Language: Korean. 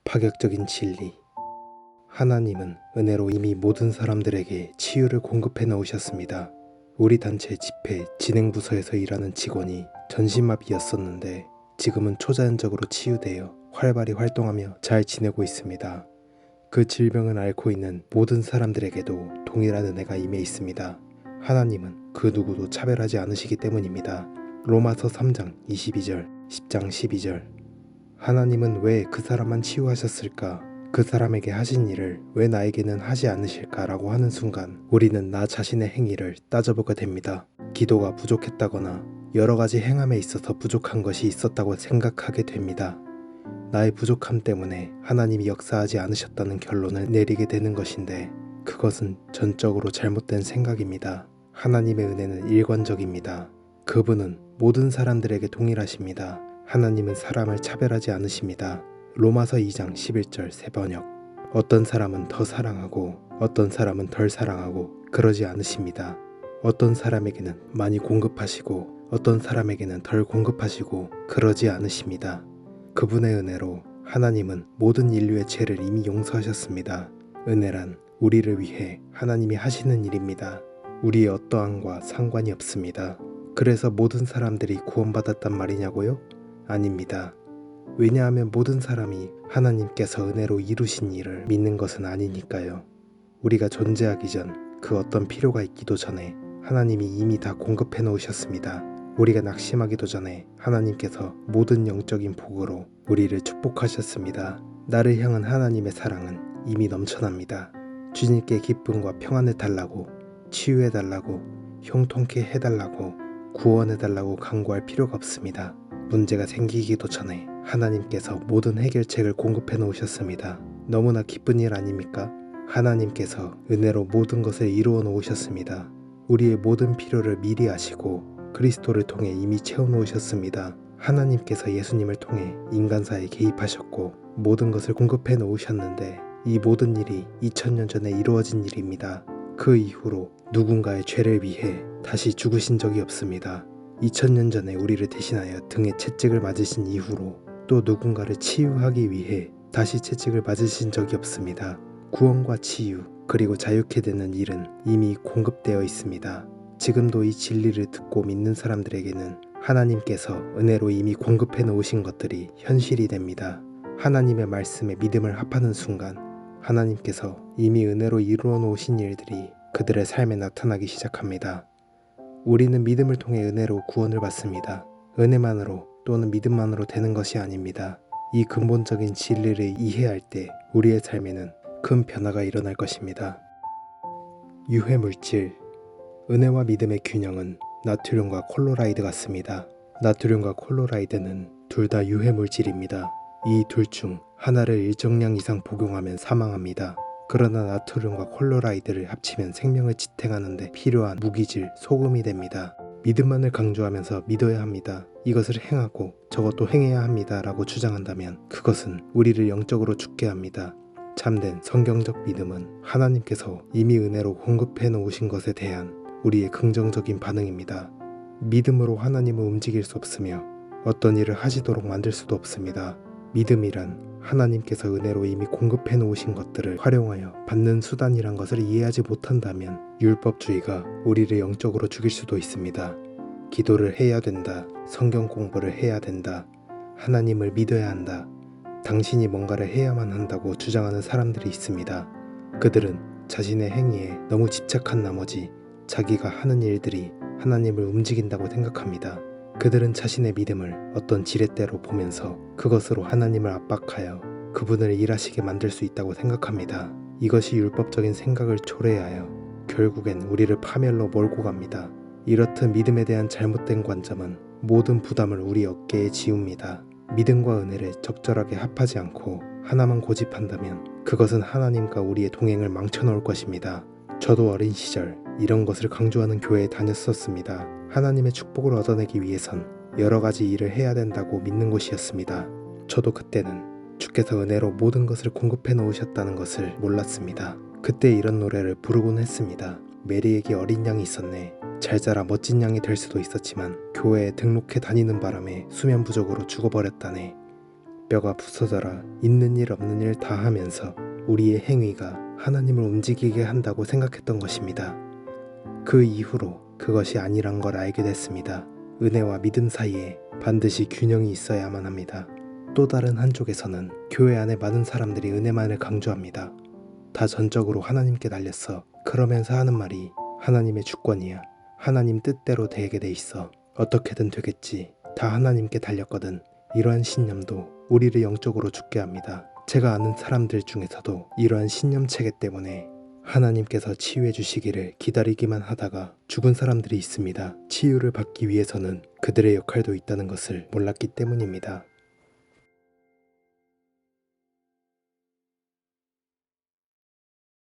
파격적인 진리. 하나님은 은혜로 이미 모든 사람들에게 치유를 공급해 놓으셨습니다. 우리 단체 집회 진행부서에서 일하는 직원이 전신마비였었는데 지금은 초자연적으로 치유되어 활발히 활동하며 잘 지내고 있습니다. 그 질병을 앓고 있는 모든 사람들에게도 동일한 은혜가 임해 있습니다. 하나님은 그 누구도 차별하지 않으시기 때문입니다. 로마서 3장 22절, 10장 12절. 하나님은 왜 그 사람만 치유하셨을까? 그 사람에게 하신 일을 왜 나에게는 하지 않으실까라고 하는 순간 우리는 나 자신의 행위를 따져보게 됩니다. 기도가 부족했다거나 여러 가지 행함에 있어서 부족한 것이 있었다고 생각하게 됩니다. 나의 부족함 때문에 하나님이 역사하지 않으셨다는 결론을 내리게 되는 것인데 그것은 전적으로 잘못된 생각입니다. 하나님의 은혜는 일관적입니다. 그분은 모든 사람들에게 동일하십니다. 하나님은 사람을 차별하지 않으십니다. 로마서 2장 11절 새번역. 어떤 사람은 더 사랑하고 어떤 사람은 덜 사랑하고 그러지 않으십니다. 어떤 사람에게는 많이 공급하시고 어떤 사람에게는 덜 공급하시고 그러지 않으십니다. 그분의 은혜로 하나님은 모든 인류의 죄를 이미 용서하셨습니다. 은혜란 우리를 위해 하나님이 하시는 일입니다. 우리의 어떠함과 상관이 없습니다. 그래서 모든 사람들이 구원받았단 말이냐고요? 아닙니다. 왜냐하면 모든 사람이 하나님께서 은혜로 이루신 일을 믿는 것은 아니니까요. 우리가 존재하기 전 그 어떤 필요가 있기도 전에 하나님이 이미 다 공급해 놓으셨습니다. 우리가 낙심하기도 전에 하나님께서 모든 영적인 복으로 우리를 축복하셨습니다. 나를 향한 하나님의 사랑은 이미 넘쳐납니다. 주님께 기쁨과 평안을 달라고, 치유해달라고, 형통케 해달라고, 구원해달라고 간구할 필요가 없습니다. 문제가 생기기도 전에 하나님께서 모든 해결책을 공급해 놓으셨습니다. 너무나 기쁜 일 아닙니까? 하나님께서 은혜로 모든 것을 이루어 놓으셨습니다. 우리의 모든 필요를 미리 아시고 그리스도를 통해 이미 채워 놓으셨습니다. 하나님께서 예수님을 통해 인간사에 개입하셨고 모든 것을 공급해 놓으셨는데 이 모든 일이 2000년 전에 이루어진 일입니다. 그 이후로 누군가의 죄를 위해 다시 죽으신 적이 없습니다. 2000년 전에 우리를 대신하여 등에 채찍을 맞으신 이후로 또 누군가를 치유하기 위해 다시 채찍을 맞으신 적이 없습니다. 구원과 치유 그리고 자유케 되는 일은 이미 공급되어 있습니다. 지금도 이 진리를 듣고 믿는 사람들에게는 하나님께서 은혜로 이미 공급해 놓으신 것들이 현실이 됩니다. 하나님의 말씀에 믿음을 합하는 순간 하나님께서 이미 은혜로 이루어 놓으신 일들이 그들의 삶에 나타나기 시작합니다. 우리는 믿음을 통해 은혜로 구원을 받습니다. 은혜만으로 또는 믿음만으로 되는 것이 아닙니다. 이 근본적인 진리를 이해할 때 우리의 삶에는 큰 변화가 일어날 것입니다. 유해물질. 은혜와 믿음의 균형은 나트륨과 콜로라이드 같습니다. 나트륨과 콜로라이드는 둘 다 유해물질입니다. 이 둘 중 하나를 일정량 이상 복용하면 사망합니다. 그러나 나트륨과 콜로라이드를 합치면 생명을 지탱하는 데 필요한 무기질, 소금이 됩니다. 믿음만을 강조하면서 믿어야 합니다. 이것을 행하고 저것도 행해야 합니다 라고 주장한다면 그것은 우리를 영적으로 죽게 합니다. 참된 성경적 믿음은 하나님께서 이미 은혜로 공급해 놓으신 것에 대한 우리의 긍정적인 반응입니다. 믿음으로 하나님을 움직일 수 없으며 어떤 일을 하시도록 만들 수도 없습니다. 믿음이란 하나님께서 은혜로 이미 공급해 놓으신 것들을 활용하여 받는 수단이란 것을 이해하지 못한다면 율법주의가 우리를 영적으로 죽일 수도 있습니다. 기도를 해야 된다, 성경 공부를 해야 된다, 하나님을 믿어야 한다, 당신이 뭔가를 해야만 한다고 주장하는 사람들이 있습니다. 그들은 자신의 행위에 너무 집착한 나머지 자기가 하는 일들이 하나님을 움직인다고 생각합니다. 그들은 자신의 믿음을 어떤 지렛대로 보면서 그것으로 하나님을 압박하여 그분을 일하시게 만들 수 있다고 생각합니다. 이것이 율법적인 생각을 초래하여 결국엔 우리를 파멸로 몰고 갑니다. 이렇듯 믿음에 대한 잘못된 관점은 모든 부담을 우리 어깨에 지웁니다. 믿음과 은혜를 적절하게 합하지 않고 하나만 고집한다면 그것은 하나님과 우리의 동행을 망쳐놓을 것입니다. 저도 어린 시절 이런 것을 강조하는 교회에 다녔었습니다. 하나님의 축복을 얻어내기 위해선 여러 가지 일을 해야 된다고 믿는 곳이었습니다. 저도 그때는 주께서 은혜로 모든 것을 공급해 놓으셨다는 것을 몰랐습니다. 그때 이런 노래를 부르곤 했습니다. 메리에게 어린 양이 있었네. 잘 자라 멋진 양이 될 수도 있었지만 교회에 등록해 다니는 바람에 수면 부족으로 죽어버렸다네. 뼈가 부서져라 있는 일 없는 일 다 하면서 우리의 행위가 하나님을 움직이게 한다고 생각했던 것입니다. 그 이후로 그것이 아니란 걸 알게 됐습니다. 은혜와 믿음 사이에 반드시 균형이 있어야만 합니다. 또 다른 한쪽에서는 교회 안에 많은 사람들이 은혜만을 강조합니다. 다 전적으로 하나님께 달렸어. 그러면서 하는 말이 하나님의 주권이야. 하나님 뜻대로 되게 돼 있어. 어떻게든 되겠지. 다 하나님께 달렸거든. 이러한 신념도 우리를 영적으로 죽게 합니다. 제가 아는 사람들 중에서도 이러한 신념 체계 때문에 하나님께서 치유해 주시기를 기다리기만 하다가 죽은 사람들이 있습니다. 치유를 받기 위해서는 그들의 역할도 있다는 것을 몰랐기 때문입니다.